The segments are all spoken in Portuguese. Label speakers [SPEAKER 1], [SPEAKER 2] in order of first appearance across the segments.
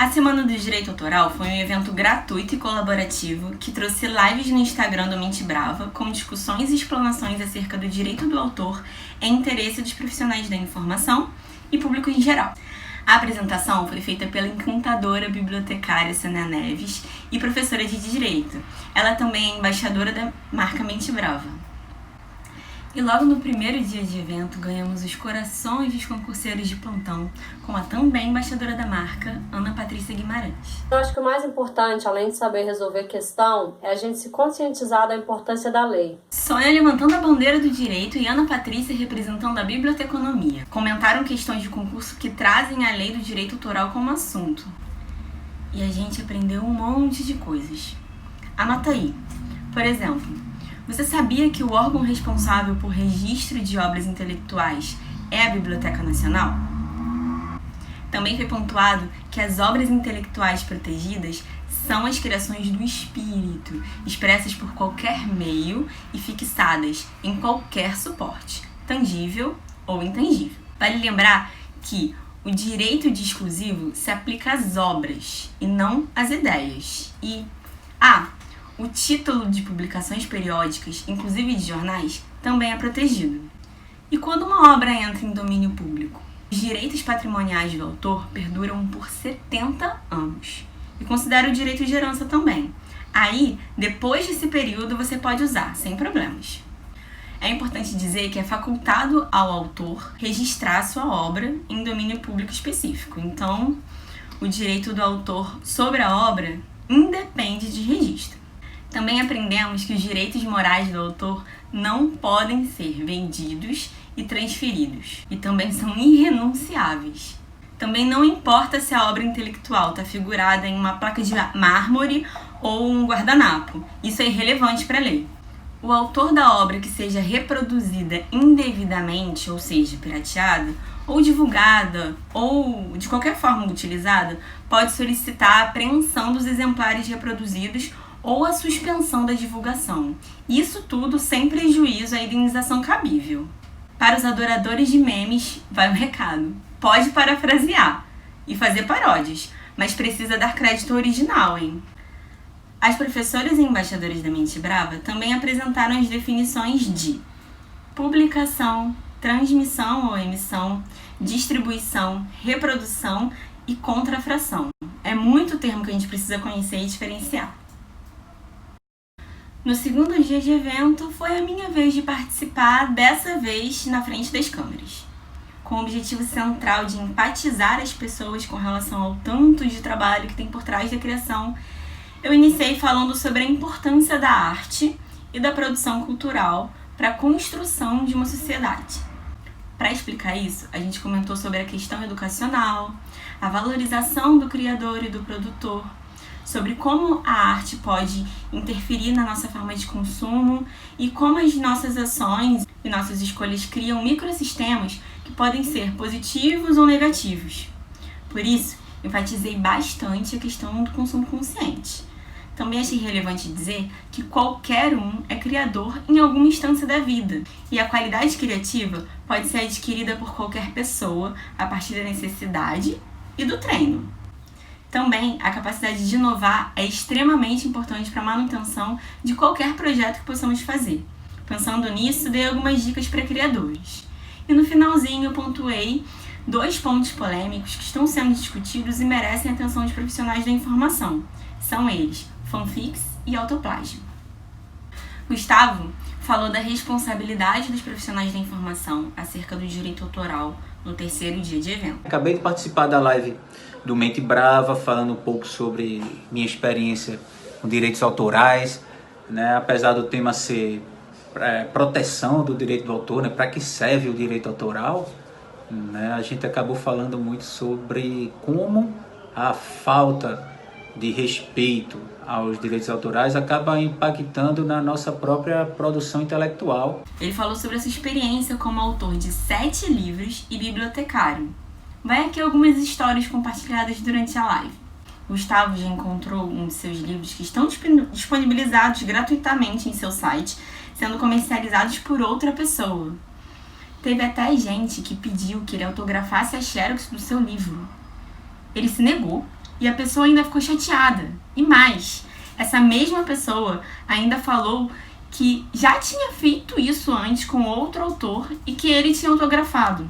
[SPEAKER 1] A Semana do Direito Autoral foi um evento gratuito e colaborativo que trouxe lives no Instagram do Mente Brava com discussões e explanações acerca do direito do autor em interesse dos profissionais da informação e público em geral. A apresentação foi feita pela encantadora bibliotecária Sônia Neves e professora de Direito. Ela também é embaixadora da marca Mente Brava. E logo no primeiro dia de evento, ganhamos os corações dos concurseiros de plantão, com a também embaixadora da marca, Ana Patrícia Guimarães.
[SPEAKER 2] Eu acho que o mais importante, além de saber resolver questão, é a gente se conscientizar da importância da lei.
[SPEAKER 1] Sônia levantando a bandeira do direito e Ana Patrícia representando a biblioteconomia. Comentaram questões de concurso que trazem a lei do direito autoral como assunto. E a gente aprendeu um monte de coisas. Anota aí. Por exemplo, você sabia que o órgão responsável por registro de obras intelectuais é a Biblioteca Nacional? Também foi pontuado que as obras intelectuais protegidas são as criações do espírito, expressas por qualquer meio e fixadas em qualquer suporte, tangível ou intangível. Vale lembrar que o direito de exclusivo se aplica às obras e não às ideias. E o título de publicações periódicas, inclusive de jornais, também é protegido. E quando uma obra entra em domínio público, os direitos patrimoniais do autor perduram por 70 anos. E considera o direito de herança também. Aí, depois desse período, você pode usar, sem problemas. É importante dizer que é facultado ao autor registrar sua obra em domínio público específico. Então, o direito do autor sobre a obra independe de registro. Também aprendemos que os direitos morais do autor não podem ser vendidos e transferidos, e também são irrenunciáveis. Também não importa se a obra intelectual está figurada em uma placa de mármore ou um guardanapo, isso é irrelevante para a lei. O autor da obra que seja reproduzida indevidamente, ou seja, pirateada, ou divulgada, ou de qualquer forma utilizada, pode solicitar a apreensão dos exemplares reproduzidos ou a suspensão da divulgação. Isso tudo sem prejuízo à indenização cabível. Para os adoradores de memes, vai um recado. Pode parafrasear e fazer paródias, mas precisa dar crédito ao original, hein? As professoras e embaixadoras da Mente Brava também apresentaram as definições de publicação, transmissão ou emissão, distribuição, reprodução e contrafração. É muito termo que a gente precisa conhecer e diferenciar. No segundo dia de evento, foi a minha vez de participar, dessa vez na frente das câmeras. Com o objetivo central de empatizar as pessoas com relação ao tanto de trabalho que tem por trás da criação, eu iniciei falando sobre a importância da arte e da produção cultural para a construção de uma sociedade. Para explicar isso, a gente comentou sobre a questão educacional, a valorização do criador e do produtor, sobre como a arte pode interferir na nossa forma de consumo e como as nossas ações e nossas escolhas criam microsistemas que podem ser positivos ou negativos. Por isso, enfatizei bastante a questão do consumo consciente. Também achei relevante dizer que qualquer um é criador em alguma instância da vida e a qualidade criativa pode ser adquirida por qualquer pessoa a partir da necessidade e do treino. Também, a capacidade de inovar é extremamente importante para a manutenção de qualquer projeto que possamos fazer. Pensando nisso, dei algumas dicas para criadores. E no finalzinho eu pontuei 2 pontos polêmicos que estão sendo discutidos e merecem a atenção de profissionais da informação. São eles, fanfics e autoplágio. Gustavo falou da responsabilidade dos profissionais da informação acerca do direito autoral no terceiro dia de evento.
[SPEAKER 3] Acabei de participar da live do Mente Brava, falando um pouco sobre minha experiência com direitos autorais, né? Apesar do tema ser proteção do direito do autor, né? Para que serve o direito autoral, né? A gente acabou falando muito sobre como a falta de respeito aos direitos autorais acaba impactando na nossa própria produção intelectual.
[SPEAKER 1] Ele falou sobre essa experiência como autor de 7 livros e bibliotecário. Vai aqui algumas histórias compartilhadas durante a live. Gustavo já encontrou um de seus livros que estão disponibilizados gratuitamente em seu site, sendo comercializados por outra pessoa. Teve até gente que pediu que ele autografasse a xerox do seu livro. Ele se negou E a pessoa ainda ficou chateada. E mais, essa mesma pessoa ainda falou que já tinha feito isso antes com outro autor e que ele tinha autografado.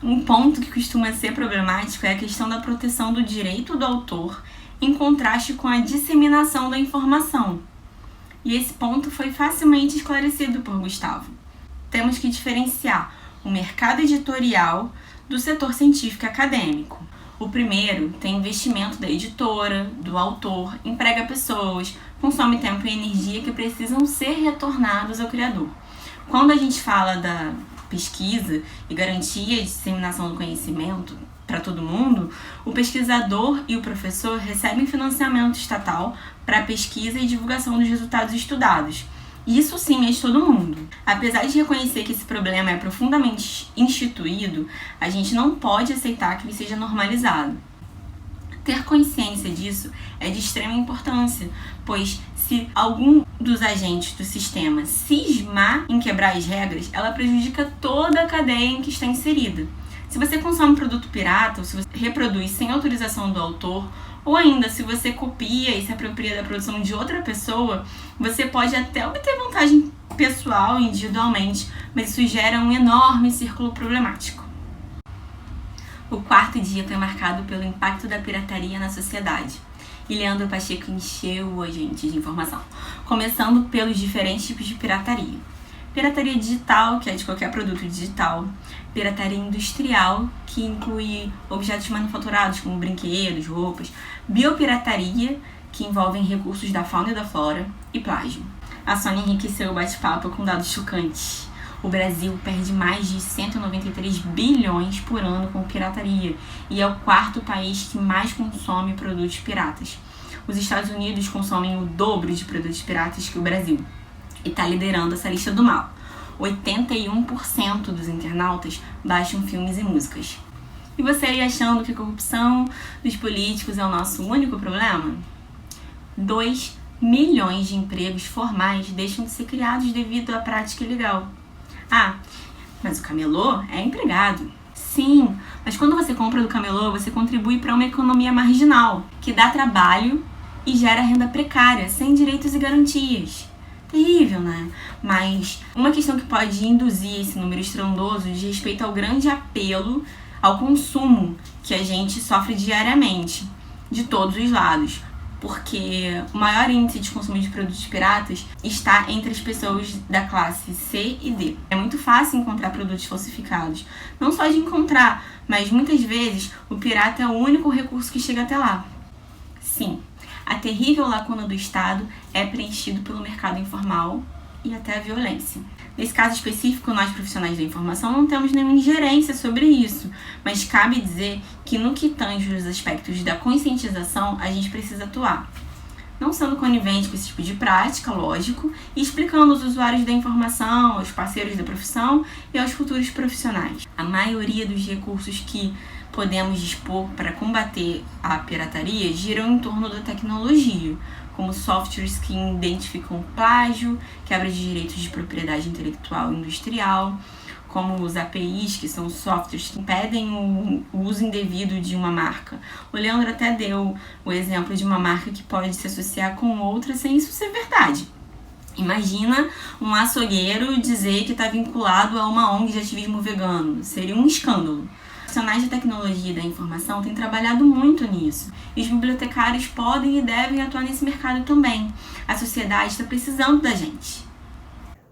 [SPEAKER 1] Um ponto que costuma ser problemático é a questão da proteção do direito do autor em contraste com a disseminação da informação. E esse ponto foi facilmente esclarecido por Gustavo. Temos que diferenciar o mercado editorial do setor científico e acadêmico. O primeiro tem investimento da editora, do autor, emprega pessoas, consome tempo e energia que precisam ser retornados ao criador. Quando a gente fala da pesquisa e garantia de disseminação do conhecimento para todo mundo, o pesquisador e o professor recebem financiamento estatal para pesquisa e divulgação dos resultados estudados. Isso sim é de todo mundo. Apesar de reconhecer que esse problema é profundamente instituído, a gente não pode aceitar que ele seja normalizado. Ter consciência disso é de extrema importância, pois se algum dos agentes do sistema cismar em quebrar as regras, ela prejudica toda a cadeia em que está inserida. Se você consome um produto pirata, ou se você reproduz sem autorização do autor, ou ainda se você copia e se apropria da produção de outra pessoa, você pode até obter vantagem pessoal, individualmente, mas isso gera um enorme círculo problemático. O quarto dia foi marcado pelo impacto da pirataria na sociedade. E Leandro Pacheco encheu a gente de informação, começando pelos diferentes tipos de pirataria. Pirataria digital, que é de qualquer produto digital. Pirataria industrial, que inclui objetos manufaturados como brinquedos, roupas. Biopirataria, que envolve recursos da fauna e da flora. E plágio. A Sônia enriqueceu o bate-papo com dados chocantes. O Brasil perde mais de 193 bilhões por ano com pirataria e é o quarto país que mais consome produtos piratas. Os Estados Unidos consomem o dobro de produtos piratas que o Brasil e está liderando essa lista do mal. 81% dos internautas baixam filmes e músicas. E você aí achando que a corrupção dos políticos é o nosso único problema? 2 milhões de empregos formais deixam de ser criados devido à prática ilegal. Ah, mas o camelô é empregado. Sim, mas quando você compra do camelô, você contribui para uma economia marginal, que dá trabalho e gera renda precária, sem direitos e garantias. Terrível, né? Mas uma questão que pode induzir esse número estrondoso diz respeito ao grande apelo ao consumo que a gente sofre diariamente, de todos os lados. Porque o maior índice de consumo de produtos piratas está entre as pessoas da classe C e D. É muito fácil encontrar produtos falsificados. Não só de encontrar, mas muitas vezes o pirata é o único recurso que chega até lá. Sim, a terrível lacuna do Estado é preenchido pelo mercado informal e até a violência. Nesse caso específico, nós profissionais da informação não temos nenhuma ingerência sobre isso, mas cabe dizer que no que tange os aspectos da conscientização, a gente precisa atuar. Não sendo conivente com esse tipo de prática, lógico, e explicando aos usuários da informação, aos parceiros da profissão e aos futuros profissionais. A maioria dos recursos que podemos dispor para combater a pirataria giram em torno da tecnologia, como softwares que identificam plágio, quebra de direitos de propriedade intelectual e industrial, como os APIs, que são softwares que impedem o uso indevido de uma marca. O Leandro até deu o exemplo de uma marca que pode se associar com outra sem isso ser verdade. Imagina um açougueiro dizer que está vinculado a uma ONG de ativismo vegano. Seria um escândalo. Os profissionais de tecnologia e da informação têm trabalhado muito nisso. E os bibliotecários podem e devem atuar nesse mercado também. A sociedade está precisando da gente.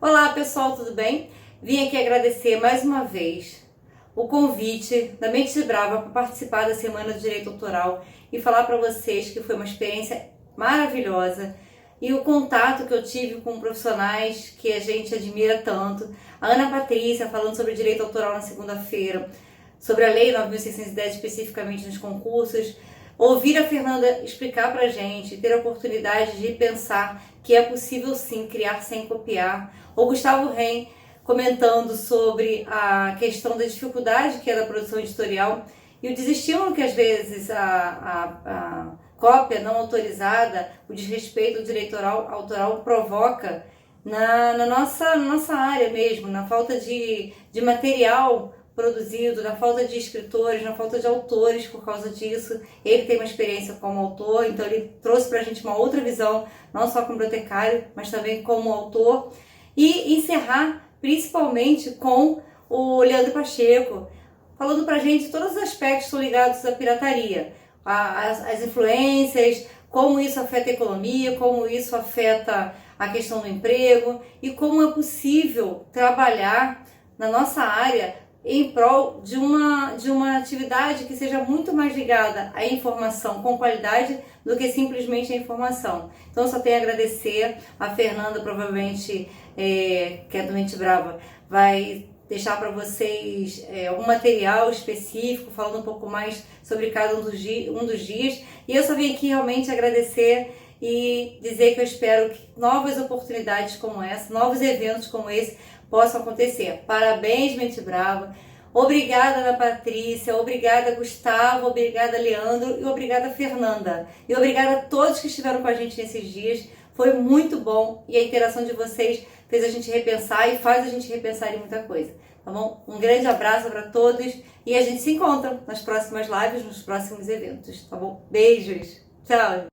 [SPEAKER 4] Olá pessoal, tudo bem? Vim aqui agradecer mais uma vez o convite da Mente Brava para participar da Semana do Direito Autoral e falar para vocês que foi uma experiência maravilhosa e o contato que eu tive com profissionais que a gente admira tanto. A Ana Patrícia falando sobre direito autoral na segunda-feira, sobre a Lei 9.610 especificamente nos concursos, ouvir a Fernanda explicar pra gente, ter a oportunidade de pensar que é possível sim criar sem copiar, o Gustavo Ren comentando sobre a questão da dificuldade que é da produção editorial e o desestímulo que às vezes a cópia não autorizada, o desrespeito ao direito autoral provoca na nossa área mesmo, na falta de material produzido, na falta de escritores, na falta de autores por causa disso. Ele tem uma experiência como autor, então ele trouxe pra gente uma outra visão, não só como bibliotecário, mas também como autor. E encerrar principalmente com o Leandro Pacheco, falando pra gente todos os aspectos que estão ligados à pirataria, as influências, como isso afeta a economia, como isso afeta a questão do emprego e como é possível trabalhar na nossa área em prol de uma atividade que seja muito mais ligada à informação com qualidade do que simplesmente a informação. Então, eu só tenho a agradecer. A Fernanda, provavelmente, que é do Mente Brava, vai deixar para vocês um material específico, falando um pouco mais sobre cada um dos dias. E eu só vim aqui realmente agradecer e dizer que eu espero que novas oportunidades como essa, novos eventos como esse possam acontecer. Parabéns, Mente Brava. Obrigada, Ana Patrícia. Obrigada, Gustavo. Obrigada, Leandro. E obrigada, Fernanda. E obrigada a todos que estiveram com a gente nesses dias. Foi muito bom e a interação de vocês fez a gente repensar e faz a gente repensar em muita coisa. Tá bom? Um grande abraço para todos e a gente se encontra nas próximas lives, nos próximos eventos. Tá bom? Beijos. Tchau.